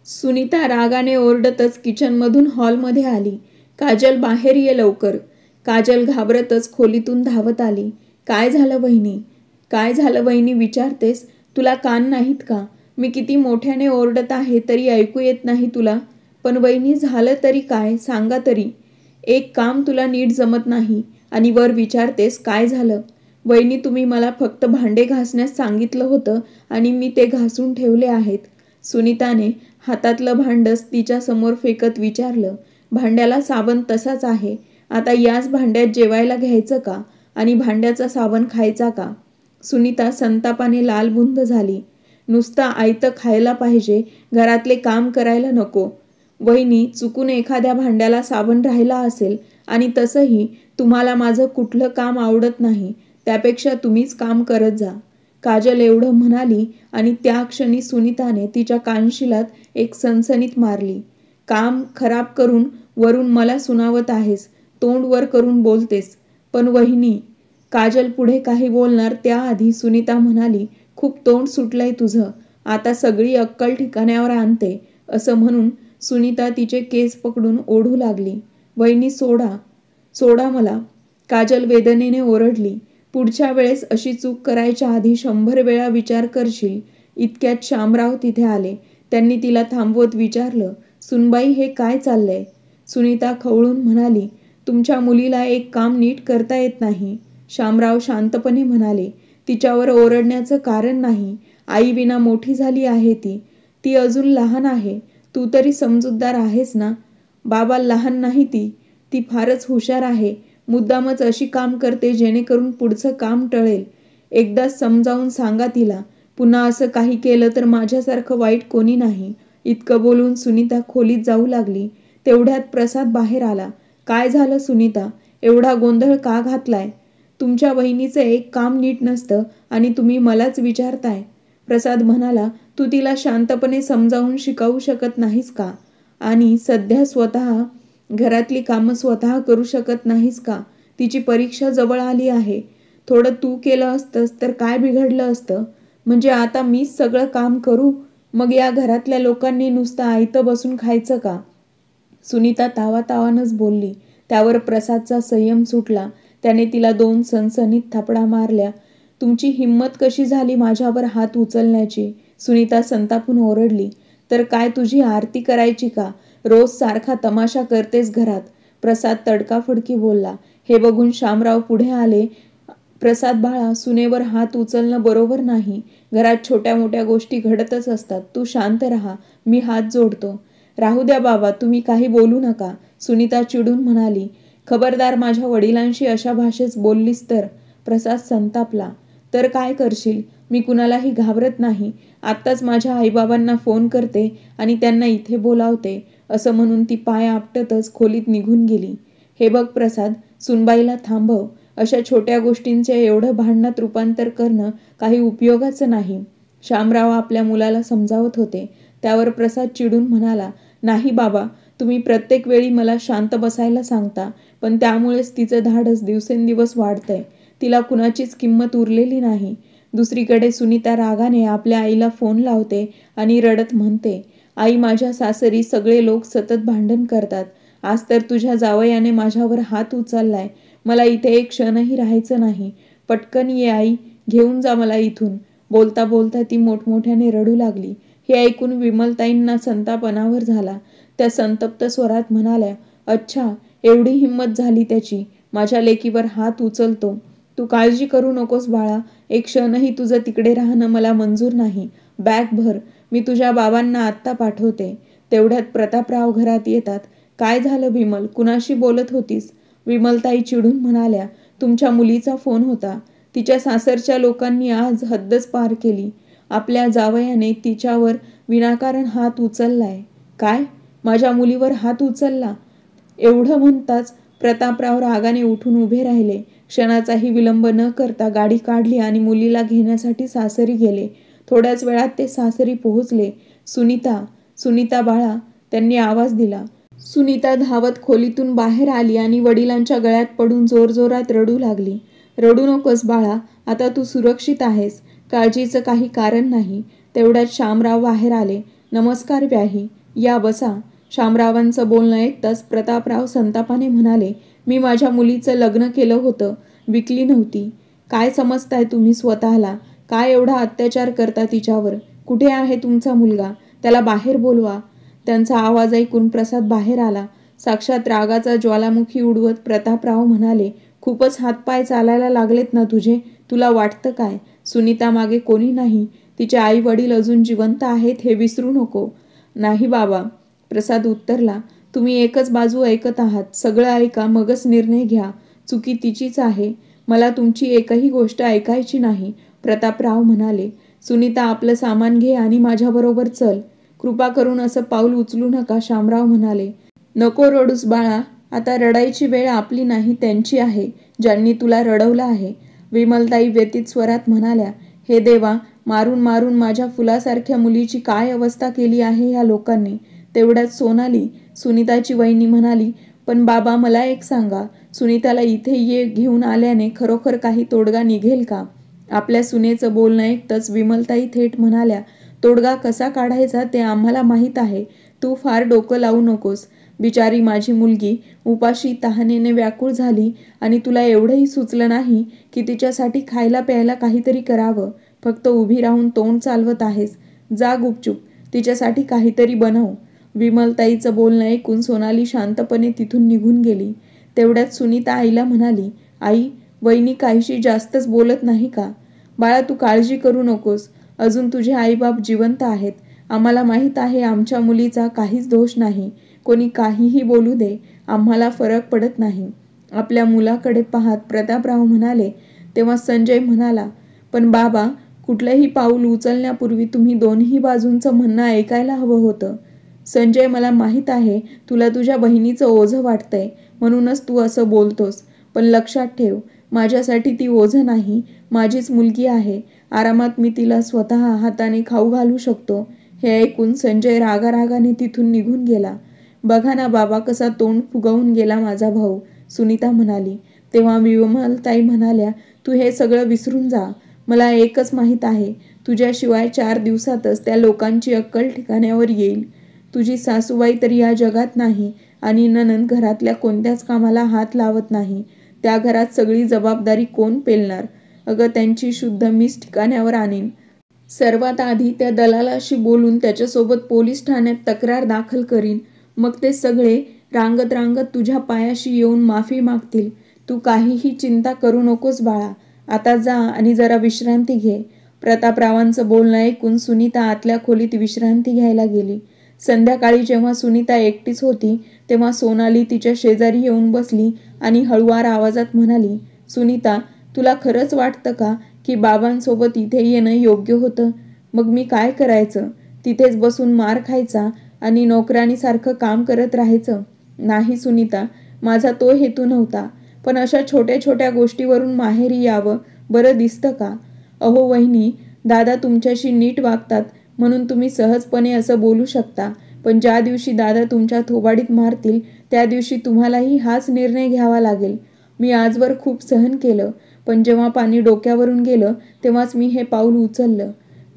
सुनीता रागाने ओरडतच किचनमधून हॉलमध्ये आली. काजल, बाहेर ये लवकर. काजल घाबरतच खोलीतून धावत आली. काय झालं वहिनी? काय झालं वहिनी विचारतेस? तुला कान नाहीत का? मी किती मोठ्याने ओरडत आहे तरी ऐकू येत नाही तुला? पण वहिनी, झालं तरी काय सांगा तरी. एक काम तुला नीट जमत नाही आणि वर विचारतेस काय झालं? वहिनी, तुम्ही मला फक्त भांडे घासण्यास सांगितलं होतं आणि मी ते घासून ठेवले आहेत. सुनीताने हातातलं भांडंच तिच्या समोर फेकत विचारलं. भांड्याला साबण तसाच आहे. आता याच भांड्यात जेवायला घ्यायचं का आणि भांड्याचा साबण खायचा का? सुनीता संतापाने लालबुंद झाली. नुसतं आयतं खायला पाहिजे, घरातले काम करायला नको. वहिनी, चुकून एखाद्या भांड्याला साबण राहिला असेल आणि तसंही तुम्हाला माझं कुठलं काम आवडत नाही, त्यापेक्षा तुम्हीच काम करत जा. काजल एवढं म्हणाली आणि त्या क्षणी सुनीताने तिच्या कानशिलात एक सणसणीत मारली. काम खराब करून वरून मला सुनावत आहेस, तोंड वर करून बोलतेस. पण वहिनी. काजल पुढे काही बोलणार त्याआधी सुनीता म्हणाली, खूप तोंड सुटलंय तुझं, आता सगळी अक्कल ठिकाण्यावर आणते. असं म्हणून सुनीता तिचे केस पकडून ओढू लागली. वहिनी, सोडा, सोडा मला. काजल वेदनेने ओरडली. पुढच्या वेळेस अशी चूक करायच्या आधी 100 वेळा विचार करशील. इतक्यात शामराव तिथे आले. त्यांनी तिला थांबवत विचारलं, सुनबाई, हे काय चाललंय? सुनीता खवळून म्हणाली, तुमच्या मुलीला एक काम नीट करता येत नाही. शामराव शांतपणे म्हणाले, तिच्यावर ओरडण्याचं कारण नाही. आईविना मोठी झाली आहे ती. ती अजून लहान आहे. तू तरी समजूतदार आहेस ना? बाबा, लहान नाही ती. ती फारच हुशार आहे. मुद्दामच अशी काम करते जेणेकरून पुढचं काम टळेल. एकदा समजावून सांगा तिला. पुन्हा असं काही केलं तर माझ्यासारखं वाईट कोणी नाही. इतकं बोलून सुनीता खोलीत जाऊ लागली. तेवढ्यात प्रसाद बाहेर आला. काय झालं सुनीता? एवढा गोंधळ का घातलाय? तुमच्या वहिनीचं एक काम नीट नसतं आणि तुम्ही मलाच विचारताय. प्रसाद म्हणाला, तू तिला शांतपणे समजावून शिकवू शकत नाहीस का? आणि सध्या स्वतः घरातली कामं स्वतः करू शकत नाहीस का? तिची परीक्षा जवळ आली आहे. थोडं तू केलं असतंस तर काय बिघडलं असतं? म्हणजे आता मीच सगळं काम करू? मग या घरातल्या लोकांनी नुसतं आयतं बसून खायचं का? सुनीता तावातावानंच बोलली. त्यावर प्रसादचा संयम सुटला. त्याने तिला 2 सणसणीत थापडा मारल्या. तुमची हिंमत कशी झाली माझ्यावर हात उचलण्याची? सुनीता संतापून ओरडली. तर काय तुझी आरती करायची का? रोज सारखा तमाशा करतेस घरात. प्रसाद तडकाफडकी बोलला. हे बघून शामराव पुढे आले. प्रसाद बाळा, सुनेवर हात उचलणं बरोबर नाही. घरात छोट्या मोठ्या गोष्टी घडतच असतात. तू शांत राहा, मी हात जोडतो. राहू द्या बाबा, तुम्ही काही बोलू नका. सुनीता चिडून म्हणाली. खबरदार माझ्या वडिलांशी अशा भाषेत बोललीस तर. प्रसाद संतापला. तर काय करशील? मी कुणालाही घाबरत नाही. आत्ताच माझ्या आईबाबांना फोन करते आणि त्यांना इथे बोलावते. असं म्हणून ती पाय आपटतच खोलीत निघून गेली. हे बघ प्रसाद, सुनबाईला थांबव. अशा छोट्या गोष्टींचे एवढं भांडणात रूपांतर करणं काही उपयोगाचं नाही. शामराव आपल्या मुलाला समजावत होते. त्यावर प्रसाद चिडून म्हणाला, नाही बाबा, तुम्ही प्रत्येक वेळी मला शांत बसायला सांगता, पण त्यामुळेच तिचं धाडस दिवसेंदिवस वाढतंय. तिला कुणाचीच किंमत उरलेली नाही. दुसरीकडे सुनीता रागाने आपल्या आईला फोन लावते आणि रडत म्हणते, आई, माझ्या सासरी सगळे लोक सतत भांडण करतात. आज तर तुझ्या जावयाने माझ्यावर हात उचललाय. मला इथे एक क्षणही राहायचं नाही. पटकन ये आई, घेऊन जा मला इथून. बोलता बोलता ती मोठमोठ्याने रडू लागली. हे ऐकून विमलताईंना संताप अनावर झाला. त्या संतप्त स्वरात म्हणाल्या, अच्छा, एवढी हिंमत झाली त्याची. माझ्या लेकीवर हात उचलतो. तू काळजी करू नकोस बाळा. एक क्षणही तुझं तिकडे राहणं मला मंजूर नाही. बॅग भर, मी तुझ्या बाबांना आत्ता पाठवते. तेवढ्यात प्रतापराव घरात येतात. काय झालं विमल, कुणाशी बोलत होतीस? विमलताई चिडून म्हणाल्या, तुमच्या मुलीचा फोन होता. तिच्या सासरच्या लोकांनी आज हद्दच पार केली. आपल्या जावयाने तिच्यावर विनाकारण हात उचललाय. काय? माझ्या मुलीवर हात उचलला? एवढं म्हणताच प्रतापराव रागाने उठून उभे राहिले. क्षणाचाही विलंब न करता गाडी काढली आणि मुलीला घेण्यासाठी सासरी गेले. थोड्याच वेळात ते सासरी पोहोचले. सुनीता, सुनीता बाळा, त्यांनी आवाज दिला. सुनीता धावत खोलीतून बाहेर आली आणि वडिलांच्या गळ्यात पडून जोरजोरात रडू लागली. रडू नकोस बाळा, आता तू सुरक्षित आहेस. काळजीचं काही कारण नाही. तेवढ्यात शामराव बाहेर आले. नमस्कार व्याही, या बसा. शामरावांचं बोलणं ऐकताच प्रतापराव संतापाने म्हणाले, मी माझ्या मुलीचं लग्न केलं होतं, विकली नव्हती. काय समजताय तुम्ही स्वतःला? काय एवढा अत्याचार करता तिच्यावर? कुठे आहे तुमचा मुलगा? त्याला बाहेर बोलवा. त्यांचा आवाज ऐकून प्रसाद बाहेर आला. साक्षात रागाचा ज्वालामुखी उडवत प्रतापराव म्हणाले, खूपच हातपाय चालायला लागलेत ना तुझे? तुला वाटतं काय सुनीता मागे कोणी नाही? तिचे आई वडील अजून जिवंत आहेत हे विसरू नको. नाही बाबा, प्रसाद उत्तरला. तुम्ही एकच बाजू ऐकत आहात. सगळं ऐका मगच निर्णय घ्या. चुकी तिचीच आहे. मला तुमची एकही गोष्ट ऐकायची नाही. प्रतापराव म्हणाले, सुनीता आपलं सामान घे आणि माझ्याबरोबर चल. कृपा करून असं पाऊल उचलू नका. शामराव म्हणाले, नको रडूस बाळा. आता रडायची वेळ आपली नाही, त्यांची आहे, ज्यांनी तुला रडवलं आहे. विमलताई व्यथित स्वरात म्हणाल्या, हे देवा, मारून मारून माझ्या फुलासारख्या मुलीची काय अवस्था केली आहे ह्या लोकांनी. तेवढ्यात सोनाली, सुनीताची वहिनी म्हणाली, पण बाबा मला एक सांगा, सुनीताला इथे घेऊन आल्याने खरोखर काही तोडगा निघेल का? आपल्या सुनेचं बोलणं ऐकताच विमलताई थेट म्हणाल्या, तोडगा कसा काढायचा ते आम्हाला माहीत आहे. तू फार डोकं लावू नकोस. बिचारी माझी मुलगी उपाशी तहानेने व्याकुळ झाली आणि तुला एवढंही सुचलं नाही की तिच्यासाठी खायला प्यायला काहीतरी करावं. फक्त उभी राहून तोंड चालवत आहेस. जा गुपचूप तिच्यासाठी काहीतरी बनव. विमलताईचं बोलणं ऐकून सोनाली शांतपणे तिथून निघून गेली. तेवढ्यात सुनीता आईला म्हणाली, आई, वहिनी काहीशी जास्तच बोलत नाही का? बाळा, तू काळजी करू नकोस. अजून तुझे आईबाप जिवंत आहेत. आम्हाला माहीत आहे आमच्या मुलीचा काहीच दोष नाही. कोणी काहीही बोलू दे, आम्हाला फरक पडत नाही. आपल्या मुलाकडे पाहत प्रतापराव म्हणाले. तेव्हा संजय म्हणाला, पण बाबा, कुठलंही पाऊल उचलण्यापूर्वी तुम्ही दोन्ही बाजूंचं म्हणणं ऐकायला हवं होतं. संजय, मला माहीत आहे तुला तुझ्या बहिणीचं ओझं वाटतंय, म्हणूनच तू असं बोलतोस. पण लक्षात ठेव, माझ्यासाठी ती ओझं नाही, माझीच मुलगी आहे. आरामात मी तिला स्वतः हाताने खाऊ घालू शकतो. हे ऐकून संजय रागारागाने तिथून निघून गेला. बघा ना बाबा, कसा तोंड फुगवून गेला माझा भाऊ, सुनीता म्हणाली. तेव्हा विमलताई म्हणाल्या, तू हे सगळं विसरून जा. मला एकच माहीत आहे, तुझ्याशिवाय 4 दिवसातच त्या लोकांची अक्कल ठिकाण्यावर येईल. तुझी सासूबाई तर या जगात नाही आणि नणंद घरातल्या कोणत्याच कामाला हात लावत नाही. त्या घरात सगळी जबाबदारी कोण पेलणार? अगं, त्यांची शुद्ध मीच ठिकाण्यावर आणीन. सर्वात आधी त्या दलालाशी बोलून त्याच्यासोबत पोलीस ठाण्यात तक्रार दाखल करीन. मग ते सगळे रांगत रांगत तुझ्या पायाशी येऊन माफी मागतील. तू काहीही चिंता करू नकोस बाळा. आता जा आणि जरा विश्रांती घे. प्रतापरावांचं बोलणं ऐकून सुनीता आतल्या खोलीत विश्रांती घ्यायला गेली. संध्याकाळी जेव्हा सुनीता एकटीच होती तेव्हा सोनाली तिच्या शेजारी येऊन बसली आणि हळुवार आवाजात म्हणाली, सुनीता, तुला खरंच वाटतं का की बाबांसोबत इथे येणं योग्य होतं? मग मी काय करायचं? तिथेच बसून मार खायचा आणि नोकरानीसारखं काम करत राहायचं? नाही सुनीता, माझा तो हेतू नव्हता. पण अशा छोट्या छोट्या गोष्टीवरून माहेरी यावं बरं दिसतं का? अहो वहिनी, दादा तुमच्याशी नीट वागतात म्हणून तुम्ही सहजपणे असं बोलू शकता. पण ज्या दिवशी दादा तुमच्या थोबाडीत मारतील त्या दिवशी तुम्हालाही हाच निर्णय घ्यावा लागेल. मी आजवर खूप सहन केलं, पण जेव्हा पाणी डोक्यावरून गेलं तेव्हाच मी हे पाऊल उचललं.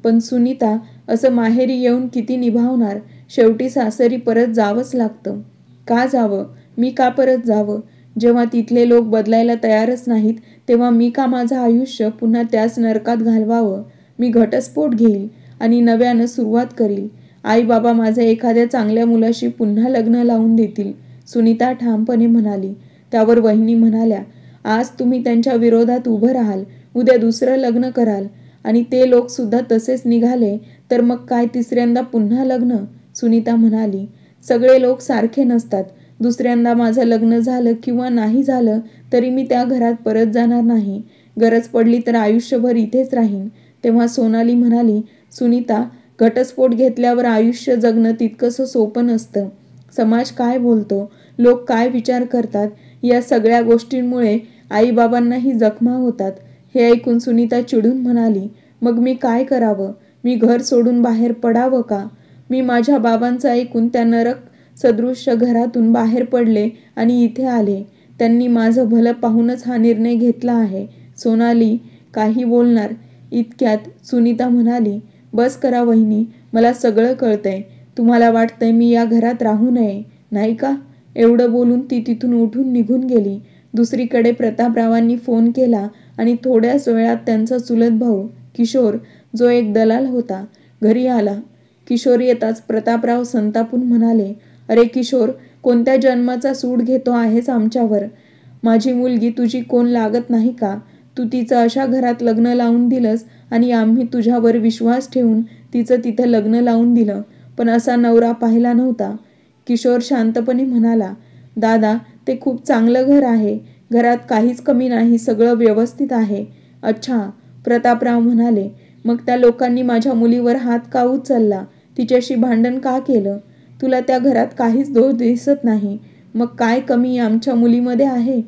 पण सुनीता, असं माहेरी येऊन किती निभावणार? शेवटी सासरी परत जावंच लागतं. का जावं? मी का परत जावं? जेव्हा तिथले लोक बदलायला तयारच नाहीत तेव्हा मी का माझं आयुष्य पुन्हा त्याच नरकात घालवावं? मी घटस्फोट घेईल आणि नव्यानं सुरुवात करील. आई बाबा माझं एखाद्या चांगल्या मुलाशी पुन्हा लग्न लावून देतील, सुनीता ठामपणे म्हणाली. त्यावर वहिनी म्हणाल्या, आज तुम्ही त्यांच्या विरोधात उभं राहाल, उद्या दुसरं लग्न कराल आणि ते लोक सुद्धा तसेच निघाले तर मग काय तिसऱ्यांदा पुन्हा लग्न? सुनीता म्हणाली, सगळे लोक सारखे नसतात. दुसऱ्यांदा माझं लग्न झालं किंवा नाही झालं तरी मी त्या घरात परत जाणार नाही. गरज पडली तर आयुष्यभर इथेच राहीन. तेव्हा सोनाली म्हणाली, सुनीता, घटस्फोट घेतल्यावर आयुष्य जगणं तितकंसं सोपं नसतं. समाज काय बोलतो, लोक काय विचार करतात, या सगळ्या गोष्टींमुळे आईबाबांनाही जखमा होतात. हे ऐकून सुनीता चिडून म्हणाली, मग मी काय करावं? मी घर सोडून बाहेर पडावं का? मी माझ्या बाबांचं ऐकून त्या नरक सदृश्य घरातून बाहेर पडले आणि इथे आले. त्यांनी माझं भलं पाहूनच हा निर्णय घेतला आहे. सोनाली काही बोलणार इतक्यात सुनीता म्हणाली, बस करा वहिनी, मला सगळं कळतंय. तुम्हाला वाटतंय मी या घरात राहू नये, नाही का? एवढं बोलून ती तिथून उठून निघून गेली. दुसरीकडे प्रतापरावांनी फोन केला आणि थोड्याच वेळात त्यांचा चुलत भाऊ किशोर, जो एक दलाल होता, घरी आला. किशोर येताच प्रतापराव संतापून म्हणाले, अरे किशोर, कोणत्या जन्माचा सूड घेतो आहेस आमच्यावर? माझी मुलगी तुझी कोण लागत नाही का? तू तिचं अशा घरात लग्न लावून दिलंस आणि आम्ही तुझ्यावर विश्वास ठेवून तिचं तिथं लग्न लावून दिलं, पण असा नवरा पाहिला नव्हता. किशोर शांतपणे म्हणाला, दादा, ते खूप चांगलं घर आहे. घरात काहीच कमी नाही, सगळं व्यवस्थित आहे. अच्छा, प्रतापराव म्हणाले, मग त्या लोकांनी माझ्या मुलीवर हात का उचलला? तिच्याशी भांडण का केलं? तुला त्या घरात काहीच दोष दिसत नाही. मग काय कमी आमच्या मुलीमध्ये आहे?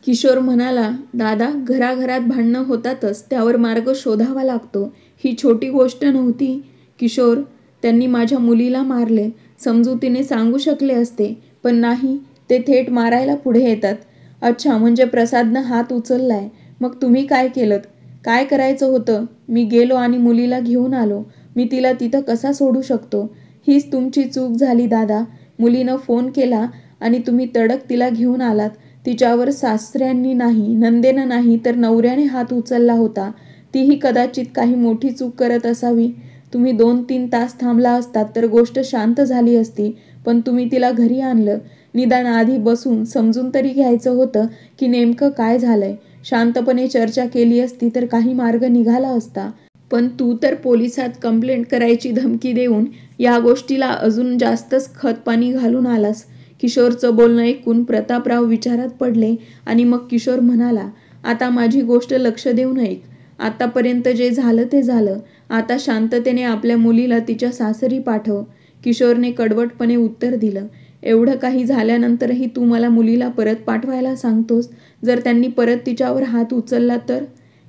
किशोर म्हणाला, दादा, घराघरात भांडणं होतातच, त्यावर मार्ग शोधावा लागतो. ही छोटी गोष्ट नव्हती. किशोर, त्यांनी माझ्या मुलीला मारले. समजुतीने सांगू शकले असते, पण नाही, ते थेट मारायला पुढे येतात. अच्छा, म्हणजे प्रसादनं हात उचललाय. मग तुम्ही काय केलंत? काय करायचं होतं? मी गेलो आणि मुलीला घेऊन आलो. मी तिला तिथं कसा सोडू शकतो? हीच तुमची चूक झाली दादा. मुलीनं फोन केला आणि तुम्ही तडक तिला घेऊन आलात. तिच्यावर सासऱ्यांनी नाही, नंदेनं नाही, तर नवऱ्याने हात उचलला होता. तीही कदाचित काही मोठी चूक करत असावी. तुम्ही 2-3 तास थांबला असतात तर गोष्ट शांत झाली असती, पण तुम्ही तिला घरी आणलं. निदान आधी बसून समजून तरी घ्यायचं होतं की नेमकं काय झालंय. शांतपणे चर्चा केली असती तर काही मार्ग निघाला असता. पण तू तर पोलिसात कंप्लेंट करायची धमकी देऊन या गोष्टीला अजून जास्तच खतपाणी घालून आलास. किशोरचं बोलणं ऐकून प्रतापराव विचारात पडले आणि मग किशोर म्हणाला, आता माझी गोष्ट लक्ष देऊन ऐक. आतापर्यंत जे झालं ते झालं. आता शांततेने आपल्या मुलीला तिच्या सासरी पाठव. किशोरने कडवटपणे उत्तर दिलं, एवढं काही झाल्यानंतरही तू मला मुलीला परत पाठवायला सांगतोस? जर त्यांनी परत तिच्यावर हात उचलला तर?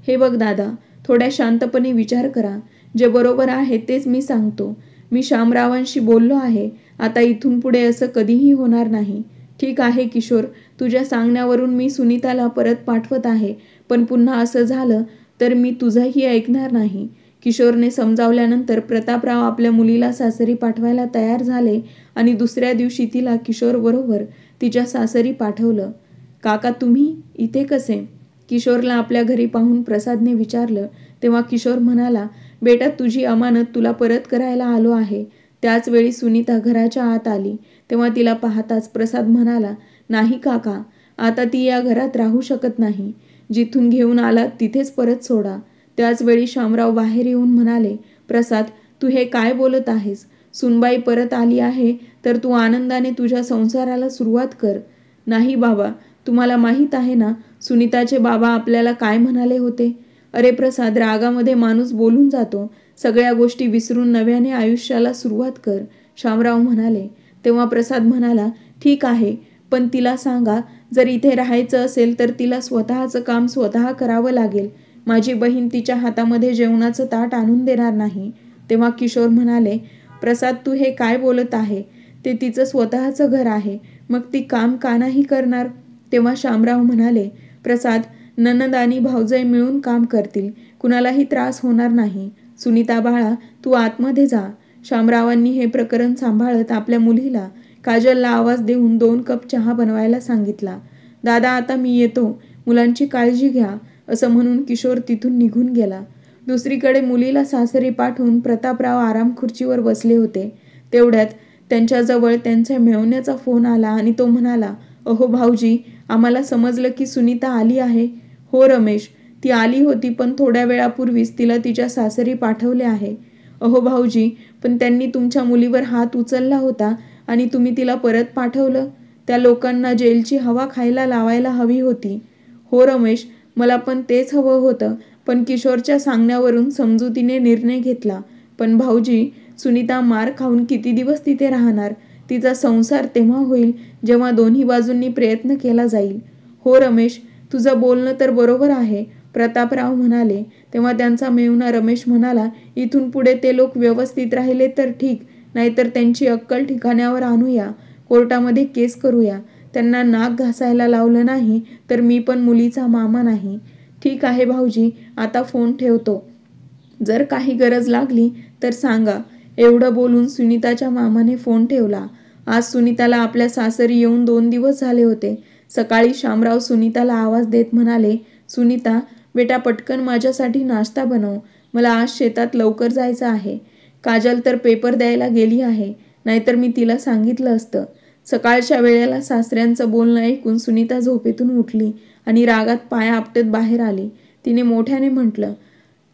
हे बघ दादा, थोड्या शांतपणे विचार करा. जे बरोबर आहे तेच मी सांगतो. मी शामरावांशी बोललो आहे. आता इथून पुढे असं कधीही होणार नाही. ठीक आहे किशोर, तुझ्या सांगण्यावरून मी सुनीताला परत पाठवत आहे, पण पुन्हा असं झालं तर मी तुझंही ऐकणार नाही. किशोरने समजावल्यानंतर प्रतापराव आपल्या मुलीला सासरी पाठवायला तयार झाले आणि दुसऱ्या दिवशी तिला किशोरबरोबर तिच्या सासरी पाठवलं. काका, तुम्ही इथे कसे? किशोरला आपल्या घरी पाहून प्रसादने विचारलं. तेव्हा किशोर म्हणाला, बेटा, तुझी अमानत तुला परत करायला आलो आहे. त्याच वेळी सुनीता घराच्या आत आली. तेव्हा तिला पाहताच प्रसाद म्हणाला, नाही काका, आता ती या घरात राहू शकत नाही. जिथून घेऊन आलात तिथेच परत सोडा. त्याच वेळी शामराव बाहेर येऊन म्हणाले, प्रसाद, तू हे काय बोलत आहेस? सुनबाई परत आली आहे तर तू आनंदाने तुझ्या संसाराला सुरुवात कर. नाही बाबा, तुम्हाला माहीत आहे ना सुनीताचे बाबा आपल्याला काय म्हणाले होते? अरे प्रसाद, रागामध्ये माणूस बोलून जातो. सगळ्या गोष्टी विसरून नव्याने आयुष्याला सुरुवात कर, शामराव म्हणाले. तेव्हा प्रसाद म्हणाला, ठीक आहे, पण तिला सांगा, जर इथे राहायचं असेल तर तिला स्वतःचं काम स्वतः करावं लागेल. माझी बहीण तिच्या हातामध्ये जेवणाचं ताट आणून देणार नाही. तेव्हा किशोर म्हणाले, प्रसाद, तू हे काय बोलत आहे? ते तिचं स्वतःचं घर आहे, मग ती काम का नाही करणार? तेव्हा शामराव म्हणाले, प्रसाद, नणंद आणि भाऊजाई मिळून काम करतील, कुणालाही त्रास होणार नाही. सुनीता बाळा, तू आतमध्ये जा. शामरावांनी हे प्रकरण सांभाळत आपल्या मुलीला काजलला आवाज देऊन 2 कप चहा बनवायला सांगितला. दादा, आता मी येतो. मुलांची काळजी घ्या, असं म्हणून किशोर तिथून निघून गेला. दुसरीकडे मुलीला सासरी पाठवून प्रतापराव आराम खुर्चीवर बसले होते. तेवढ्यात त्यांच्याजवळ त्यांच्या मेव्हण्याचा फोन आला आणि तो म्हणाला, अहो भाऊजी, आम्हाला समजलं की सुनीता आली आहे. हो रमेश, ती आली होती, पण थोड्या वेळापूर्वीच तिला तिच्या सासरी पाठवले आहे. अहो भाऊजी, पण त्यांनी तुमच्या मुलीवर हात उचलला होता आणि तुम्ही तिला परत पाठवलं. त्या लोकांना जेलची हवा खायला लावायला हवी होती. हो रमेश, मला पण तेच हवं होतं, पण किशोरच्या सांगण्यावरून समजुतीने निर्णय घेतला. पण भाऊजी, सुनीता मार खाऊन किती दिवस तिथे राहणार? तिचा संसार तेव्हा होईल जेव्हा दोन्ही बाजूंनी प्रयत्न केला जाईल. हो रमेश, तुझं बोलणं तर बरोबर आहे, प्रतापराव म्हणाले. तेव्हा त्यांचा मेव्हणा रमेश म्हणाला, इथून पुढे ते लोक व्यवस्थित राहिले तर ठीक, नाहीतर त्यांची अक्कल ठिकाण्यावर आणूया. कोर्टामध्ये केस करूया. त्यांना नाक घासायला लावलं नाही तर मी पण मुलीचा मामा नाही. ठीक आहे भाऊजी, आता फोन ठेवतो. जर काही गरज लागली तर सांगा. एवढं बोलून सुनीताच्या मामाने फोन ठेवला. आज सुनीताला आपल्या सासरी येऊन 2 दिवस झाले होते. सकाळी शामराव सुनीताला आवाज देत म्हणाले, सुनीता बेटा पटकन माझ्यासाठी नाश्ता बनव. मला आज शेतात लवकर जायचं आहे. काजल तर पेपर द्यायला गेली आहे, नाहीतर मी तिला सांगितलं असतं. सकाळच्या वेळेला सासऱ्यांचं बोलणं ऐकून सुनीता झोपेतून उठली आणि रागात पाया आपटत बाहेर आली. तिने मोठ्याने म्हटलं,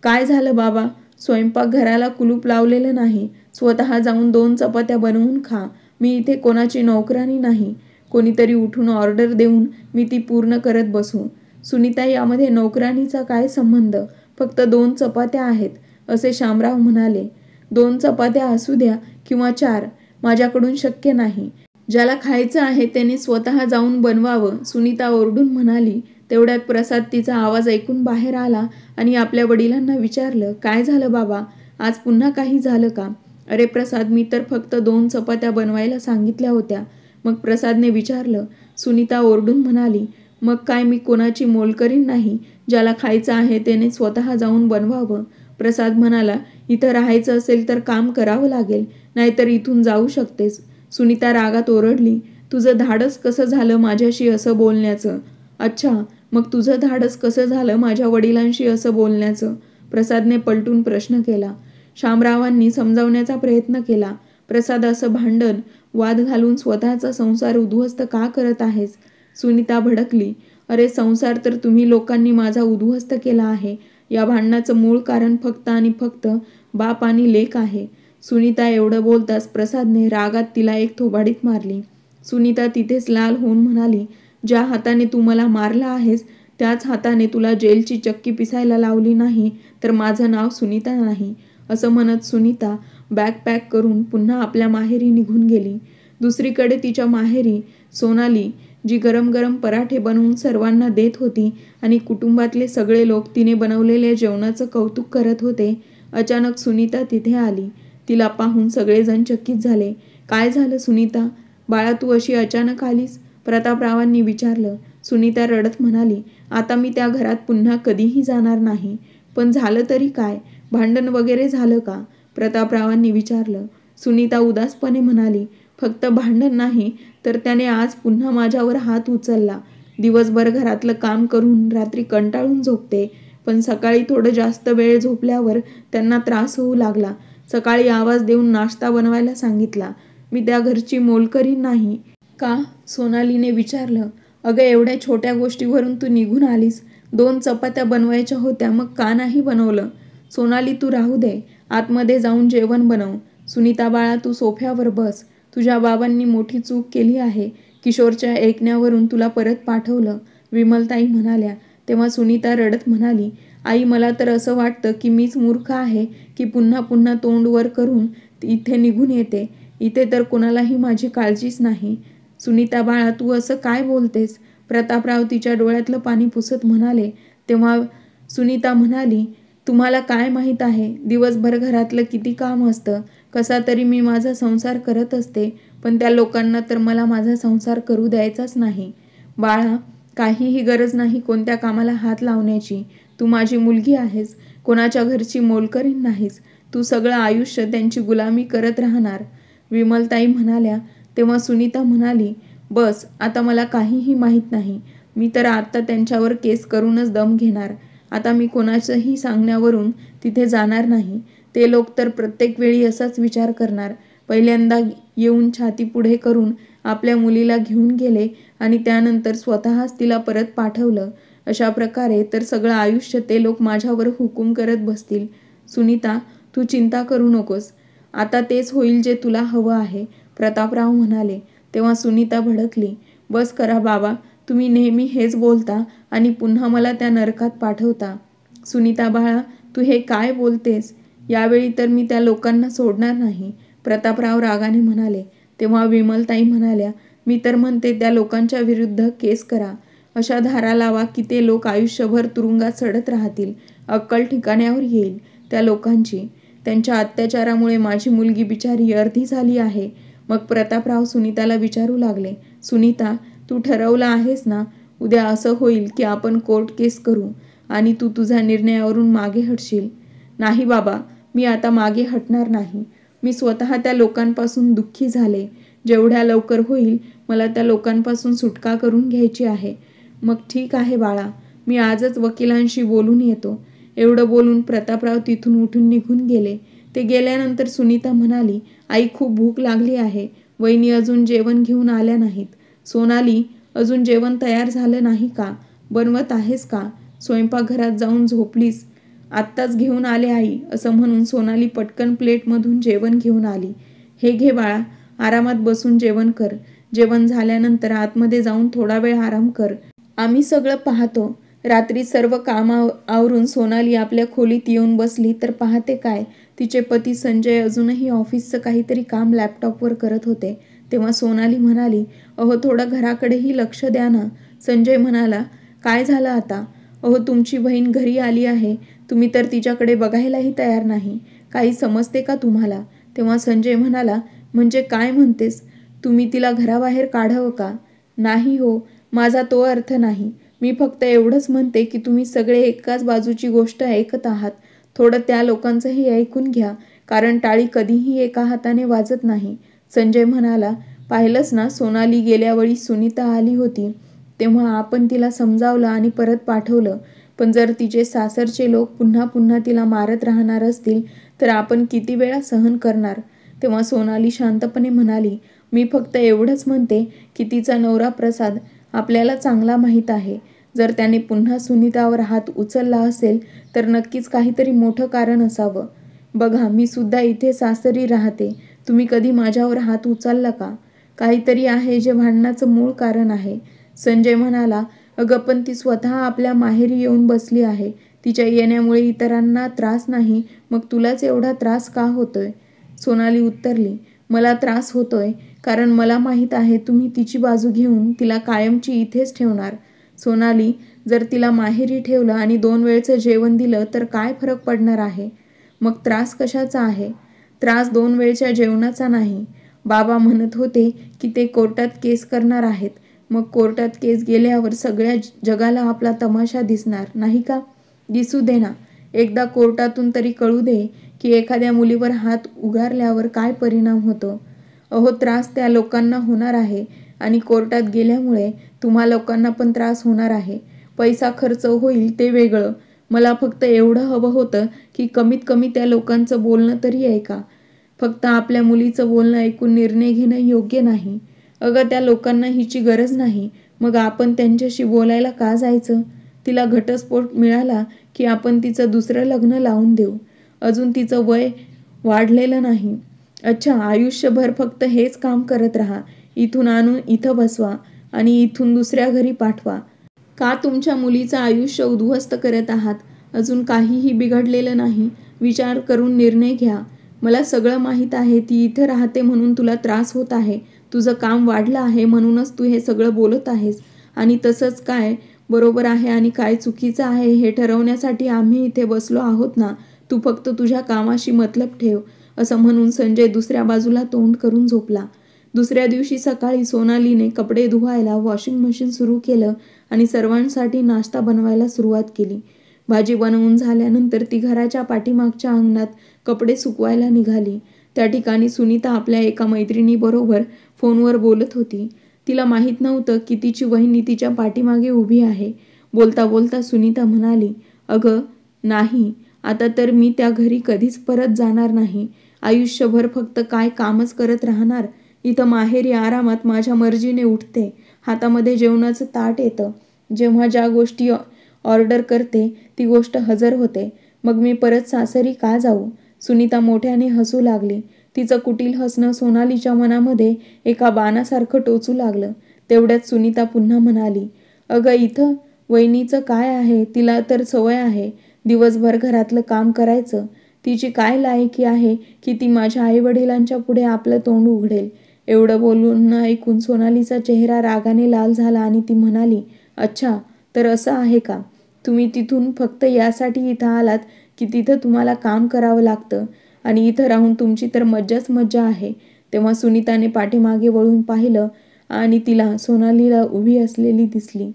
काय झालं बाबा? स्वयंपाकघराला कुलूप लावलेलं नाही. स्वतः जाऊन 2 चपात्या बनवून खा. मी इथे कोणाची नोकरानी नाही. कोणीतरी उठून ऑर्डर देऊन मी ती पूर्ण करत बसू. सुनीता, यामध्ये नोकरानीचा काय संबंध? फक्त 2 चपात्या आहेत, असे शामराव म्हणाले. 2 चपात्या असू द्या किंवा 4, माझ्याकडून शक्य नाही. ज्याला खायचं आहे त्याने स्वतः जाऊन बनवावं, सुनीता ओरडून म्हणाली. तेवढ्यात प्रसाद तिचा आवाज ऐकून बाहेर आला आणि आपल्या वडिलांना विचारलं, काय झालं बाबा? आज पुन्हा काही झालं का? अरे प्रसाद, मी तर फक्त 2 चपात्या बनवायला सांगितल्या होत्या. मग प्रसादने विचारलं. सुनीता ओरडून म्हणाली, मग काय मी कोणाची मोलकरीण नाही. ज्याला खायचं आहे त्याने स्वतः जाऊन बनवावं. प्रसाद म्हणाला, इथं राहायचं असेल तर काम करावं लागेल, नाहीतर इथून जाऊ शकतेस. सुनीता रागात ओरडली, तुझं धाडस कसं झालं माझ्याशी असं बोलण्याचं? अच्छा, मग तुझं धाडस कसं झालं माझ्या वडिलांशी असं बोलण्याचं? प्रसादने पलटून प्रश्न केला. शामरावांनी समजावण्याचा प्रयत्न केला. प्रसाद, असं भांडण वाद घालून स्वतःचा संसार उद्ध्वस्त का करत आहेस? सुनीता भडकली. अरे संसार तर तुम्ही लोकांनी माझा उद्ध्वस्त केला आहे. या भांडणाचं मूळ कारण फक्त आणि फक्त बाप आणि लेक आहे. सुनीता एवढं बोलताच प्रसादने रागात तिला एक थोबाडीत मारली. सुनीता तिथेच लाल होऊन म्हणाली, ज्या हाताने तू मला मारला आहेस त्याच हाताने तुला जेलची चक्की पिसायला लावली नाही तर माझं नाव सुनीता नाही. असं म्हणत सुनीता बॅग पॅक करून पुन्हा आपल्या माहेरी निघून गेली. दुसरीकडे तिच्या माहेरी सोनाली, जी गरम गरम पराठे बनवून सर्वांना देत होती आणि कुटुंबातले सगळे लोक तिने बनवलेल्या जेवणाचं कौतुक करत होते, अचानक सुनीता तिथे आली. तिला पाहून सगळेजण चकित झाले. काय झालं सुनीता? बाळा, तू अशी अचानक आलीस? प्रतापरावांनी विचारलं. सुनीता रडत म्हणाली, आता मी त्या घरात पुन्हा कधीही जाणार नाही. पण झालं तरी काय? भांडण वगैरे झालं का? प्रतापरावांनी विचारलं. सुनीता उदासपणे म्हणाली, फक्त भांडण नाही तर त्याने आज पुन्हा माझ्यावर हात उचलला. दिवसभर घरातलं काम करून रात्री कंटाळून झोपते, पण सकाळी थोडं जास्त वेळ झोपल्यावर त्यांना त्रास होऊ लागला. सकाळी आवाज देऊन नाश्ता बनवायला सांगितला. मी त्या घरची मोलकरीण नाही. का? सोनालीने विचारलं. अगं, एवढ्या छोट्या गोष्टीवरून तू निघून आलीस. 2 चपात्या बनवायच्या होत्या, मग का नाही बनवलं? सोनाली, तू राहू दे, आतमध्ये जाऊन जेवण बनव. सुनीता बाळा, तू सोफ्यावर बस. तुझ्या बाबांनी मोठी चूक केली आहे. किशोरच्या ऐकण्यावरून तुला परत पाठवलं, विमलताई म्हणाल्या. तेव्हा सुनीता रडत म्हणाली, आई, मला तर असं वाटतं की मीच मूर्ख आहे की पुन्हा पुन्हा तोंड वर करून इथे निघून येते. इथे तर कोणालाही माझी काळजीच नाही. सुनीता बाळा, तू असं काय बोलतेस? प्रतापराव तिच्या डोळ्यातलं पाणी पुसत म्हणाले. तेव्हा सुनीता म्हणाली, तुम्हाला काय माहीत आहे, दिवसभर घरातलं किती काम असतं. कसा तरी मी माझा संसार करत असते, पण त्या लोकांना तर मला माझा संसार करू द्यायचाच नाही. बाळा, काहीही गरज नाही कोणत्या कामाला हात लावण्याची. तू माझी मुलगी आहेस, कोणाच्या घरची मोलकरीण नाहीस. तू सगळं आयुष्य त्यांची गुलामी करत राहणार, विमलताई म्हणाल्या. तेव्हा सुनीता म्हणाली, बस, आता मला काहीही माहीत नाही. मी तर आता त्यांच्यावर केस करूनच दम घेणार. आता मी कोणाच्याही सांगण्यावरून तिथे जाणार नाही. ते लोक तर प्रत्येक वेळी असाच विचार करणार. पहिल्यांदा येऊन छाती पुढे करून आपल्या मुलीला घेऊन गेले आणि त्यानंतर स्वतःच तिला परत पाठवलं. अशा प्रकारे तर सगळं आयुष्य ते लोक माझ्यावर हुकूम करत बसतील. सुनीता, तू चिंता करू नकोस. आता तेच होईल जे तुला हवं आहे, प्रतापराव म्हणाले. तेव्हा सुनीता भडकली. बस करा बाबा, तुम्ही नेहमी हेच बोलता आणि पुन्हा मला त्या नरकात पाठवता. सुनीता बाळा, तू हे काय बोलतेस? यावेळी तर मी त्या लोकांना सोडणार नाही, प्रतापराव रागाने म्हणाले. तेव्हा विमलताई म्हणाल्या, मी तर म्हणते त्या लोकांच्या विरुद्ध केस करा. अशा धारा लावा की ते लोक आयुष्यभर तुरुंगात सडत राहतील. अक्कल ठिकाण्यावर येईल त्या लोकांची. त्यांच्या अत्याचारामुळे माझी मुलगी बिचारी अर्धी झाली आहे. मग प्रतापराव सुनीताला विचारू लागले, सुनीता, तू ठरवलं आहेस ना? उद्या असं होईल की आपण कोर्ट केस करू आणि तू तुझ्या निर्णयावरून मागे हटशील. नाही बाबा, मी आता मागे हटणार नाही. मी स्वतः त्या लोकांपासून दुःखी झाले. जेवढ्या लवकर होईल मला त्या लोकांपासून सुटका करून घ्यायची आहे. मग ठीक आहे बाळा, मी आजच वकिलांशी बोलून येतो. एवढं बोलून प्रतापराव तिथून उठून निघून गेले. ते गेल्यानंतर सुनीता म्हणाली, आई खूप भूक लागली आहे. वहिनी अजून जेवण घेऊन आल्या नाहीत. सोनाली, अजून जेवण तयार झालं नाही का? बनवत आहेस का? स्वयंपाकघरात जाऊन झोपलीस? आत्ताच घेऊन आले आई, असं म्हणून सोनाली पटकन प्लेटमधून जेवण घेऊन आली. हे घे बाळा, आरामात बसून जेवण कर. जेवण झाल्यानंतर आतमध्ये जाऊन थोडा वेळ आराम कर. आम्ही सगळं पाहतो. रात्री सर्व काम आवरून सोनाली आपल्या खोलीत येऊन बसली तर पाहते काय, तिचे पती संजय अजूनही ऑफिसचं काहीतरी काम लॅपटॉपवर करत होते. तेव्हा सोनाली म्हणाली, अहो थोडं घराकडेही लक्ष द्या ना. संजय म्हणाला, काय झालं आता? अहो तुमची बहीण घरी आली आहे, तुम्ही तर तिच्याकडे बघायलाही तयार नाही. काही समजते का तुम्हाला? तेव्हा संजय म्हणाला, म्हणजे काय म्हणतेस? तुम्ही तिला घराबाहेर काढावं का? नाही हो, माझा तो अर्थ नाही. मी फक्त एवढंच म्हणते की तुम्ही सगळे एकाच बाजूची गोष्ट ऐकत आहात. थोडं त्या लोकांचंही ऐकून घ्या, कारण टाळी कधीही एका हाताने वाजत नाही. संजय म्हणाला, पाहिलंच ना, सोनाली गेल्यावेळी सुनीता आली होती तेव्हा आपण तिला समजावलं आणि परत पाठवलं. पण जर तिचे सासरचे लोक पुन्हा पुन्हा तिला मारत राहणार असतील तर आपण किती वेळा सहन करणार? तेव्हा सोनाली शांतपणे म्हणाली, मी फक्त एवढंच म्हणते की तिचा नवरा प्रसाद आपल्याला चांगला माहीत आहे. जर त्याने पुन्हा सुनीतावर हात उचलला असेल तर नक्कीच काहीतरी मोठं कारण असावं. बघा, मी सुद्धा इथे सासरी राहते. तुम्ही कधी माझ्यावर हात उचलला का? काहीतरी आहे जे भांडणाचं मूळ कारण आहे. संजय म्हणाला, अगं पण ती स्वतः आपल्या माहेरी येऊन बसली आहे. तिच्या येण्यामुळे इतरांना त्रास नाही, मग तुलाच एवढा त्रास का होतोय? सोनाली उत्तरली, मला त्रास होतोय कारण मला माहीत आहे तुम्ही तिची बाजू घेऊन तिला कायमची इथेच ठेवणार. सोनाली, जर तिला माहेरी ठेवलं आणि 2 वेळचं जेवण दिलं तर काय फरक पडणार आहे? मग त्रास कशाचा आहे? त्रास 2 वेळच्या जेवणाचा नाही. बाबा म्हणत होते की ते कोर्टात केस करणार आहेत. मग कोर्टात केस गेल्यावर सगळ्या जगाला आपला तमाशा दिसणार नाही का? दिसू दे ना. एकदा कोर्टातून तरी कळू दे की एखाद्या मुलीवर हात उगारल्यावर काय परिणाम होतो. अहो त्रास त्या लोकांना होणार आहे आणि कोर्टात गेल्यामुळे तुम्हा लोकांना पण त्रास होणार आहे. पैसा खर्च होईल ते वेगळं. मला फक्त एवढं हवं होतं की कमीत कमी त्या लोकांचं बोलणं तरी ऐका. फक्त आपल्या मुलीचं बोलणं ऐकून निर्णय घेणं योग्य नाही. अगं त्या लोकांना हिची गरज नाही, मग आपण त्यांच्याशी बोलायला का जायचं? तिला घटस्फोट मिळाला की आपण तिचं दुसरं लग्न लावून देऊ. अजून तिचं वय वाढलेलं नाही. अच्छा, आयुष्यभर फक्त हेच काम करत राहा. इथून आणून इथं बसवा आणि इथून दुसऱ्या घरी पाठवा. का तुमच्या मुलीचं आयुष्य उद्ध्वस्त करत आहात? अजून काहीही बिघडलेलं नाही. विचार करून निर्णय घ्या. मला सगळं माहीत आहे ती इथं राहते म्हणून तुला त्रास होत आहे. तुझं काम वाढलं आहे म्हणूनच तू हे सगळं बोलत आहेस. आणि तसंच काय बरोबर आहे आणि काय चुकीचं आहे हे ठरवण्यासाठी आम्ही इथे बसलो आहोत ना. तू फक्त तुझ्या कामाशी मतलब ठेव, असं म्हणून संजय दुसऱ्या बाजूला तोंड करून झोपला. दुसऱ्या दिवशी सकाळी सोनालीने कपडे धुवायला वॉशिंग मशीन सुरू केलं आणि सर्वांसाठी नाश्ता बनवायला सुरुवात केली. भाजी बनवून झाल्यानंतर ती घराच्या पाठीमागच्या अंगणात कपडे सुकवायला निघाली. त्या ठिकाणी सुनीता आपल्या एका मैत्रिणीबरोबर फोनवर बोलत होती. तिला माहीत नव्हतं की तिची वहिनी तिच्या पाठीमागे उभी आहे. बोलता बोलता सुनीता म्हणाली, अगं नाही, आता तर मी त्या घरी कधीच परत जाणार नाही. आयुष्यभर फक्त काय कामच करत राहणार. इथं माहेरी आरामात माझ्या मर्जीने उठते. हातामध्ये जेवणाचं ताट येतं. जेव्हा ज्या गोष्टी ऑर्डर करते ती गोष्ट हजर होते. मग मी परत सासरी का जाऊ? सुनीता मोठ्याने हसू लागली. तिचं कुटील हसणं सोनालीच्या मनामध्ये एका बाणासारखं टोचू लागलं. तेवढ्यात सुनीता पुन्हा म्हणाली, अगं इथं वहिनीचं काय आहे? तिला तर सवय आहे दिवसभर घरातलं काम करायचं. तिची काय लायकी आहे की ती माझ्या आईवडिलांच्या पुढे आपलं तोंड उघडेल? एवढं बोलून ऐकून सोनालीचा चेहरा रागाने लाल झाला आणि ती म्हणाली, अच्छा, तर असं आहे का? तुम्ही तिथून फक्त यासाठी इथं आलात की तिथं तुम्हाला काम करावं लागतं आणि इथं राहून तुमची तर मज्जाच मज्जा आहे. तेव्हा सुनीताने पाठीमागे वळून पाहिलं आणि तिला सोनालीला उभी असलेली दिसली.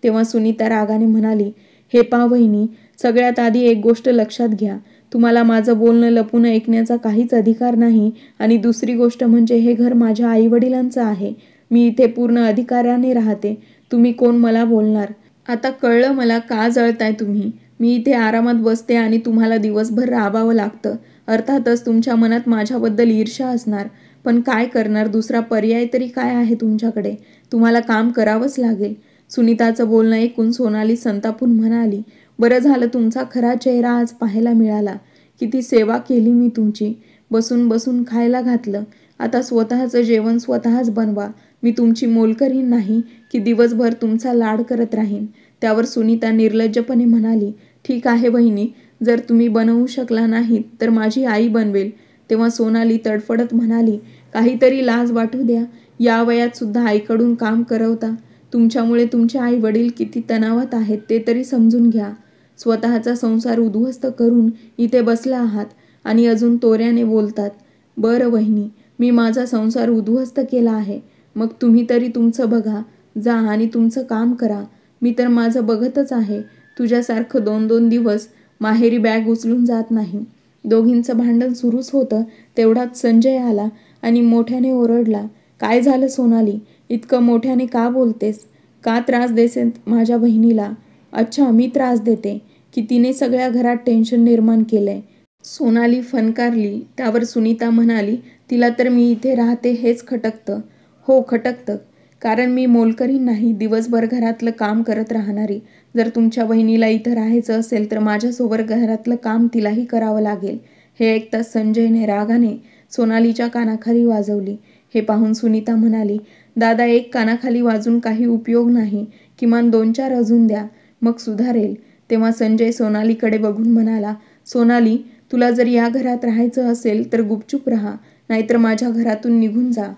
तेव्हा सुनीता रागाने म्हणाली, हे पहा वहिनी, सगळ्यात आधी एक गोष्ट लक्षात घ्या. तुम्हाला माझं बोलणं लपून ऐकण्याचा काहीच अधिकार नाही. आणि दुसरी गोष्ट म्हणजे हे घर माझ्या आईवडिलांचं आहे. मी इथे पूर्ण अधिकाराने राहते. तुम्ही कोण मला बोलणार? आता कळलं मला का जळताय तुम्ही. मी इथे आरामात बसते आणि तुम्हाला दिवसभर राबावं लागतं. अर्थातच तुमच्या मनात माझ्याबद्दल ईर्ष्या असणार, पण काय करणार, दुसरा पर्याय तरी काय आहे तुमच्याकडे? तुम्हाला काम करावंच लागेल. सुनीताचं बोलणं ऐकून सोनाली संतापून म्हणाली, बरं झालं तुमचा खरा चेहरा आज पाहायला मिळाला. किती सेवा केली मी तुमची. बसून बसून खायला घातलं. आता स्वतःचं जेवण स्वतःच बनवा. मी तुमची मोलकरीण नाही की दिवसभर तुमचा लाड करत राहीन. त्यावर सुनीता निर्लज्जपणे म्हणाली, ठीक आहे बहिणी, जर तुम्ही बनवू शकला नाहीत तर माझी आई बनवेल. तेव्हा सोनाली तडफडत म्हणाली, काहीतरी लाज वाटू द्या. या वयात सुद्धा आईकडून काम करवता. तुमच्यामुळे तुमचे आई वडील किती तणावात आहेत ते तरी समजून घ्या. स्वतःचा संसार उद्ध्वस्त करून इथे बसला आहात आणि अजून तोऱ्याने बोलतात. बरं वहिनी, मी माझा संसार उद्ध्वस्त केला आहे. मग तुम्ही तरी तुमचं बघा. जा आणि तुमचं काम करा. मी तर माझं बघतच आहे. तुझ्यासारखं 2-2 दिवस माहेरी बॅग उचलून जात नाही. दोघींचं भांडण सुरूच होतं तेवढ्यात संजय आला आणि मोठ्याने ओरडला, काय झालं सोनाली? इतकं मोठ्याने का बोलतेस? का त्रास देसेन माझ्या बहिणीला? अच्छा, मी त्रास देते की तिने सगळ्या घरात टेन्शन निर्माण केलंय? सोनाली फणकारली. त्यावर सुनीता म्हणाली, तिला तर मी इथे राहते हेच खटकतं. हो खटकतं, कारण मी मोलकरीण नाही, दिवसभर घरातलं काम करत राहणारी. जर तुमच्या बहिणीला इथं राहायचं असेल तर माझ्यासोबत घरातलं काम तिलाही करावं लागेल. हे ऐकताच संजयने रागाने सोनालीच्या कानाखाली वाजवली. हे पाहून सुनीता म्हणाली, दादा, एक कानाखाली वाजून काही उपयोग नाही. किमान 2-4 अजून द्या, मग सुधारेल. तेव्हा संजय सोनालीकडे बघून म्हणाला, सोनाली, तुला जर या घरात राहायचं असेल तर गुपचूप राहा, नाहीतर माझ्या घरातून निघून जा.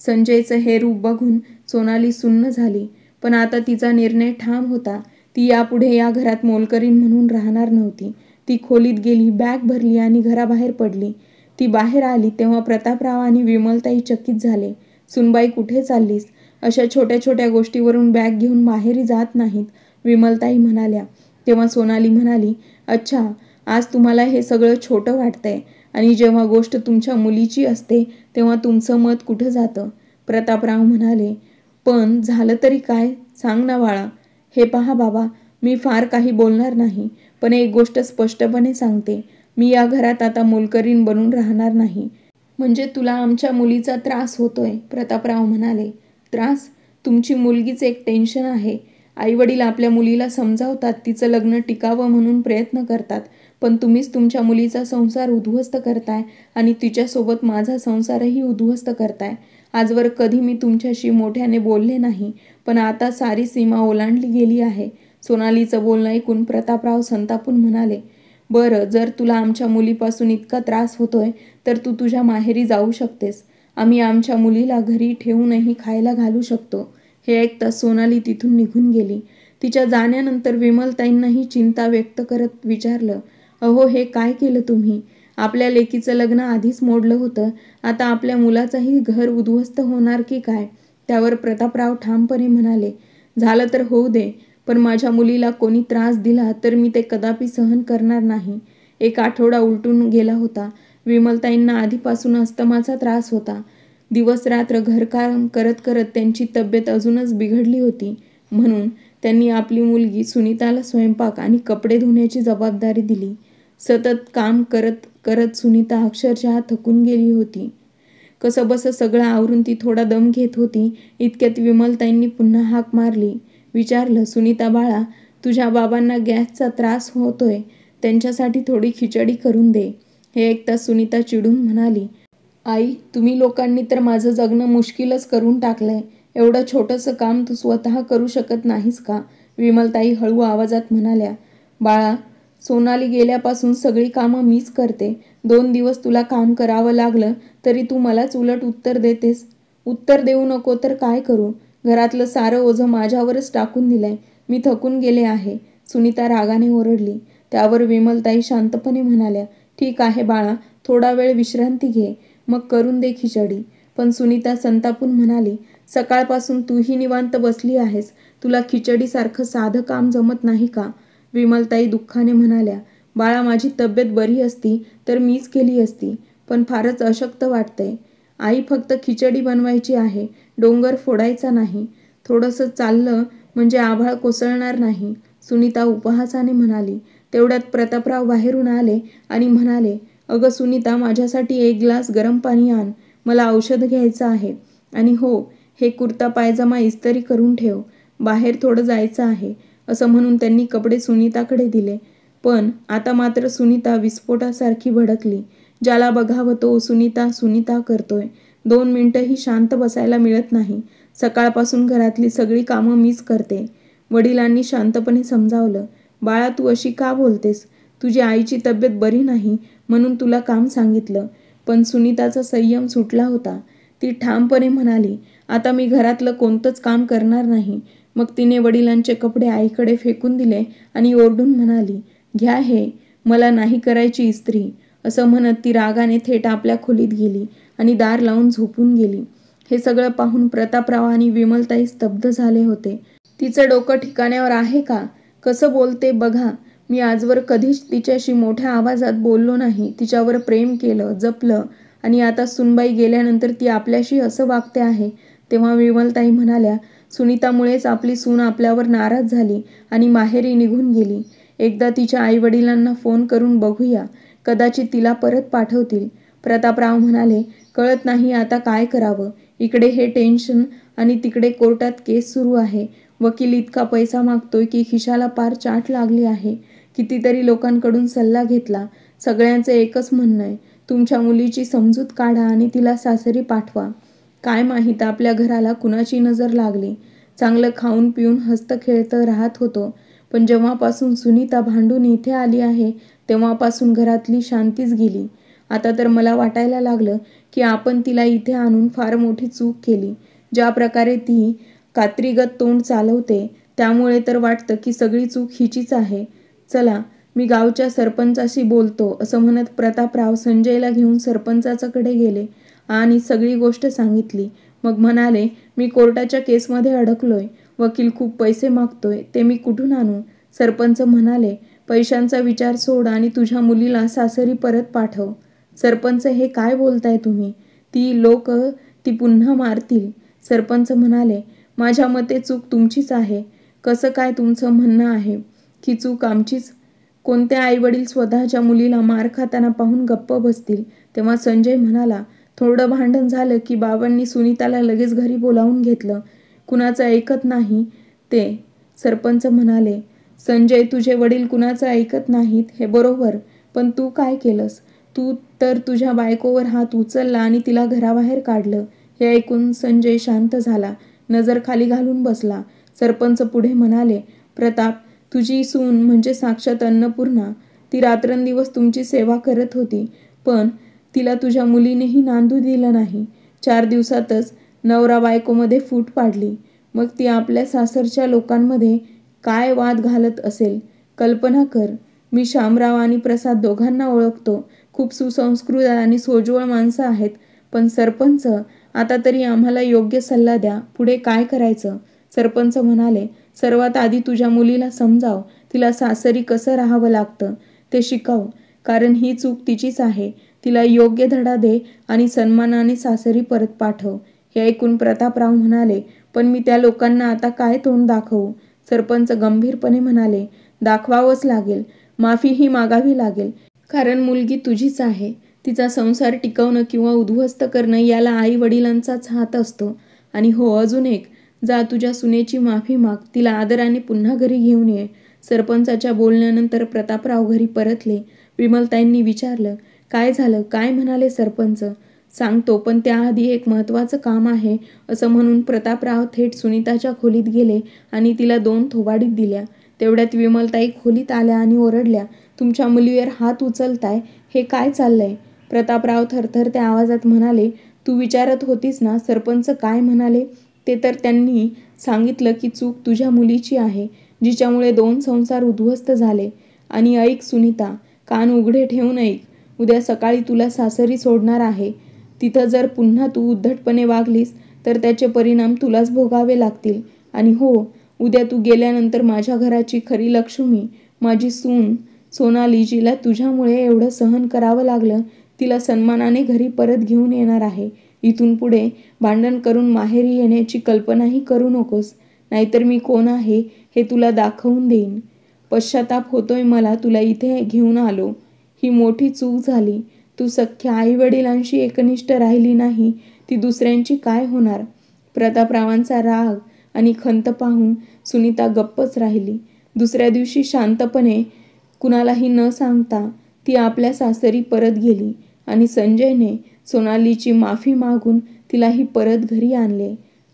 संजयचं हे रूप बघून सोनाली सुन्न झाली. पण आता तिचा निर्णय ठाम होता. ती यापुढे या घरात मोलकरीण म्हणून राहणार नव्हती. ती खोलीत गेली, बॅग भरली आणि घराबाहेर पडली. ती बाहेर आली तेव्हा प्रतापराव आणि विमलताई चकित झाले. सुनबाई, कुठे चाललीस? अशा छोट्या छोट्या गोष्टीवरून बॅग घेऊन माहेरी जात नाहीत, विमलताई म्हणाल्या. तेव्हा सोनाली म्हणाली, अच्छा, आज तुम्हाला हे सगळं छोटं वाटतंय आणि जेव्हा गोष्ट तुमच्या मुलीची असते तेव्हा तुमचं मत कुठं जातं? प्रतापराव म्हणाले, पण झालं तरी काय? सांग ना बाळा. हे पहा बाबा, मी फार काही बोलणार नाही, पण एक गोष्ट स्पष्टपणे सांगते. मी या घरात आता मोलकरीण बनून राहणार नाही. म्हणजे तुला आमच्या मुलीचा त्रास होतोय? प्रतापराव म्हणाले, त्रास? तुमची मुलगीच एक टेन्शन आहे. आईवडील आपल्या मुलीला समजावतात, तिचं लग्न टिकावं म्हणून प्रयत्न करतात, पण तुम्हीच तुमच्या मुलीचा संसार उद्ध्वस्त करताय आणि तिच्यासोबत माझा संसारही उद्ध्वस्त करताय. आजवर कधी मी तुमच्याशी मोठ्याने बोलले नाही, पण आता सारी सीमा ओलांडली गेली आहे. सोनालीचं बोलणं ऐकून प्रतापराव संतापून म्हणाले, बरं, जर तुला आमच्या मुलीपासून इतका त्रास होतोय तर तू तुझ्या माहेरी जाऊ शकतेस. आम्ही आमच्या मुलीला घरी ठेवूनही खायला घालू शकतो. हे ऐकताच सोनाली तिथून निघून गेली. तिच्या जाण्यानंतर विमलताईंनाही चिंता व्यक्त करत विचारलं, अहो, हे काय केलं तुम्ही? आपल्या लेकीचं लग्न आधीच मोडलं होतं, आता आपल्या मुलाचंही घर उद्ध्वस्त होणार की काय? त्यावर प्रतापराव ठामपणे म्हणाले, झालं तर होऊ दे, पण माझ्या मुलीला कोणी त्रास दिला तर मी ते कदापि सहन करणार नाही. 1 आठवडा उलटून गेला होता. विमलताईंना आधीपासून अस्थमाचा त्रास होता. दिवस रात्र घरकाम करत करत त्यांची तब्येत अजूनच बिघडली होती. म्हणून त्यांनी आपली मुलगी सुनीताला स्वयंपाक आणि कपडे धुण्याची जबाबदारी दिली. सतत काम करत करत सुनीता अक्षरशः थकून गेली होती. कसंबसं सगळं आवरून ती थोडा दम घेत होती. इतक्यात विमलताईंनी पुन्हा हाक मारली. विचारलं, सुनीता बाळा, तुझ्या बाबांना गॅसचा त्रास होतोय, त्यांच्यासाठी थोडी खिचडी करून दे. हे ऐकताच सुनीता चिडून म्हणाली, आई, तुम्ही लोकांनी तर माझं जगणं मुश्किलच करून टाकलंय. एवढं छोटंसं काम तू स्वतः करू शकत नाहीस का? विमलताई हळू आवाजात म्हणाल्या, बाळा, सोनाली गेल्यापासून सगळी कामं मीच करते. 2 दिवस तुला काम करावं लागलं तरी तू मलाच उलट उत्तर देतेस. उत्तर देऊ नको तर काय करू? घरातलं सारं ओझं माझ्यावरच टाकून दिलंय. मी थकून गेले आहे, सुनीता रागाने ओरडली. त्यावर विमलताई शांतपणे म्हणाल्या, ठीक आहे बाळा, थोडा वेळ विश्रांती घे, मग करून दे खिचडी. पण सुनीता संतापून म्हणाली, सकाळपासून तूही निवांत बसली आहेस, तुला खिचडीसारखं साधं काम जमत नाही का? विमलताई दुःखाने म्हणाल्या, बाळा, माझी तब्येत बरी असती तर मीच केली असती, पण फारच अशक्त वाटतंय. आई, फक्त खिचडी बनवायची आहे, डोंगर फोडायचा नाही. थोडंसं चाललं म्हणजे आभाळ कोसळणार नाही, सुनीता उपहासाने म्हणाली. तेवढ्यात प्रतापराव बाहेरून आले आणि म्हणाले, अगं सुनीता, माझ्यासाठी एक ग्लास गरम पाणी आण, मला औषध घ्यायचं आहे. आणि हो, हे कुर्ता पायजमा इस्त्री करून ठेव, बाहेर थोडं जायचं आहे. असं म्हणून त्यांनी कपडे सुनीताकडे दिले. पण आता मात्र सुनीता विस्फोटासारखी भडकली. ज्याला बघावं तो सुनीता सुनीता करतोय. 2 मिनिटंही शांत बसायला मिळत नाही. सकाळपासून घरातली सगळी कामं मीच करते. वडिलांनी शांतपणे समजावलं. बाळा, तू अशी का बोलतेस? तुझी आईची तब्येत बरी नाही म्हणून तुला काम सांगितलं. पण सुनीताचा संयम सुटला होता. ती ठामपणे म्हणाली, आता मी घरातलं कोणतंच काम करणार नाही. मग तिने वडिलांचे कपडे आईकडे फेकून दिले आणि ओरडून म्हणाली, घ्या हे, मला नाही करायची इस्त्री. असं म्हणत ती रागाने थेट आपल्या खोलीत गेली आणि दार लावून झोपून गेली. हे सगळं पाहून प्रतापराव आणि विमलताई स्तब्ध झाले होते. तिचं डोकं ठिकाण्यावर आहे का? कसं बोलते बघा. मी आजवर कधीच तिच्याशी मोठ्या आवाजात बोललो नाही, तिच्यावर प्रेम केलं, जपलं, आणि आता सुनबाई गेल्यानंतर ती आपल्याशी असं वागते आहे. तेव्हा विमलताई म्हणाल्या, सुनीतामुळेच आपली सून आपल्यावर नाराज झाली आणि माहेरी निघून गेली. एकदा तिच्या आईवडिलांना फोन करून बघूया, कदाचित तिला परत पाठवतील. प्रतापराव म्हणाले, कळत नाही आता काय करावं. इकडे हे टेन्शन आणि तिकडे कोर्टात केस सुरू आहे. वकील इतका पैसा मागतोय की खिशाला पार चाट लागली आहे. कितीतरी लोकांकडून सल्ला घेतला. सगळ्यांचं एकच म्हणणं आहे, तुमच्या मुलीची समजूत काढा आणि तिला सासरी पाठवा. काय माहीत आपल्या घराला कुणाची नजर लागली. चांगलं खाऊन पिऊन हसत खेळतं राहत होतो. पण जेव्हापासून सुनीता भांडून इथे आली आहे तेव्हापासून घरातली शांतीच गेली. आता तर मला वाटायला लागलं की आपण तिला इथे आणून फार मोठी चूक केली. ज्या प्रकारे ती कात्रीगत तोंड चालवते त्यामुळे तर वाटतं की सगळी चूक हिचीच आहे. चला, मी गावच्या सरपंचाशी बोलतो. असं म्हणत प्रतापराव संजयला घेऊन सरपंचाकडे गेले आणि सगळी गोष्ट सांगितली. मग म्हणाले, मी कोर्टाच्या केसमध्ये अडकलोय. वकील खूप पैसे मागतोय, ते मी कुठून आणू? सरपंच म्हणाले, पैशांचा विचार सोड आणि तुझ्या मुलीला सासरी परत पाठव. सरपंच, हे काय बोलताय तुम्ही? ती लोक ती पुन्हा मारतील. सरपंच म्हणाले, माझ्या मते चूक तुमचीच आहे. कसं काय तुमचं म्हणणं आहे की चूक आमचीच? कोणते आईवडील स्वतःच्या मुलीला मार खाताना पाहून गप्प बसतील? तेव्हा संजय म्हणाला, थोडं भांडण झालं की बाबांनी सुनीताला लगेच घरी बोलावून घेतलं. कुणाचं ऐकत नाही ते. सरपंच म्हणाले, संजय, तुझे वडील कुणाचं ऐकत नाहीत हे बरोबर, पण तू काय केलंस? तू तर तुझ्या बायकोवर हात उचलला आणि तिला घराबाहेर काढलं. हे ऐकून संजय शांत झाला, नजर खाली घालून बसला. सरपंच पुढे म्हणाले, प्रताप, तुझी सून म्हणजे साक्षात अन्नपूर्णा. ती रात्रंदिवस तुमची सेवा करत होती, पण तिला तुझ्या मुलीनेही नांदू दिलं नाही. 4 दिवसातच नवरा बायकोमध्ये फूट पाडली. मग ती आपल्या सासरच्या लोकांमध्ये काय वाद घालत असेल कल्पना कर. मी शामराव आणि प्रसाद दोघांना ओळखतो. खूप सुसंस्कृत आणि सोज्वळ माणसं आहेत. पण सरपंच, आता तरी आम्हाला योग्य सल्ला द्या, पुढे काय करायचं? सरपंच म्हणाले, सर्वात आधी तुझ्या मुलीला समजाव. तिला सासरी कसं राहावं लागतं ते शिकव, कारण ही चूक तिचीच आहे. तिला योग्य धडा दे आणि सन्मानाने सासरी परत पाठव. हे ऐकून प्रतापराव म्हणाले, पण मी त्या लोकांना आता काय तोंड दाखवू? सरपंच गंभीरपणे म्हणाले, दाखवावंच लागेल. माफीही मागावी लागेल, कारण मुलगी तुझीच आहे. तिचा संसार टिकवणं किंवा उद्ध्वस्त करणं याला आई वडिलांचाच हात असतो. आणि हो, अजून एक, जा तुझ्या सुनेची माफी माग, तिला आदराने पुन्हा घरी घेऊन ये. सरपंचाच्या बोलण्यानंतर प्रतापराव घरी परतले. विमलताईंनी विचारलं, काय झालं? काय म्हणाले सरपंच? सांगतो, पण त्याआधी एक महत्त्वाचं काम आहे. असं म्हणून प्रतापराव थेट सुनीताच्या खोलीत गेले आणि तिला 2 थोबाडीत दिल्या. तेवढ्यात विमलताई खोलीत आल्या आणि ओरडल्या, तुमच्या मुलीवर हात उचलताय, हे काय चाललंय? प्रतापराव थरथरत्या आवाजात म्हणाले, तू विचारत होतीस ना सरपंच काय म्हणाले? ते तर त्यांनी सांगितलं की चूक तुझ्या मुलीची आहे, जिच्यामुळे 2 संसार उद्ध्वस्त झाले. आणि ऐक सुनीता, कान उघडे ठेवून ऐक. उद्या सकाळी तुला सासरी सोडणार आहे. तिथं जर पुन्हा तू उद्धटपणे वागलीस तर त्याचे परिणाम तुलाच भोगावे लागतील. आणि हो, उद्या तू गेल्यानंतर माझ्या घराची खरी लक्ष्मी, माझी सून, सोनालीजीला तुझ्यामुळे एवढं सहन करावं लागलं, तिला सन्मानाने घरी परत घेऊन येणार आहे. इथून पुढे भांडण करून माहेरी येण्याची कल्पनाही करू नकोस, नाहीतर मी कोण आहे हे तुला दाखवून देईन. पश्चाताप होतोय मला तुला इथे घेऊन आलो. ही मोठी चूक झाली. तू सख्ख्या आईवडिलांशी एकनिष्ठ राहिली नाही, ती दुसऱ्यांची काय होणार? प्रतापरावांचा राग आणि खंत पाहून सुनीता गप्पच राहिली. दुसऱ्या दिवशी शांतपणे कुणालाही न सांगता ती आपल्या सासरी परत गेली आणि संजयने सोनालीची माफी मागून तिलाही परत घरी आणले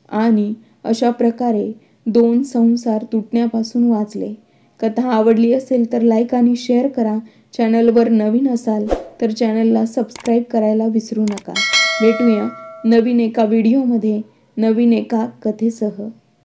आणि अशा प्रकारे 2 संसार तुटण्यापासून वाचले. कथा आवडली असेल तर लाईक आणि शेअर करा. चॅनलवर नवीन असाल तर चॅनलला सबस्क्राईब करायला विसरू नका. भेटूया नवीन एका व्हिडिओमध्ये नवीन एका कथेसह.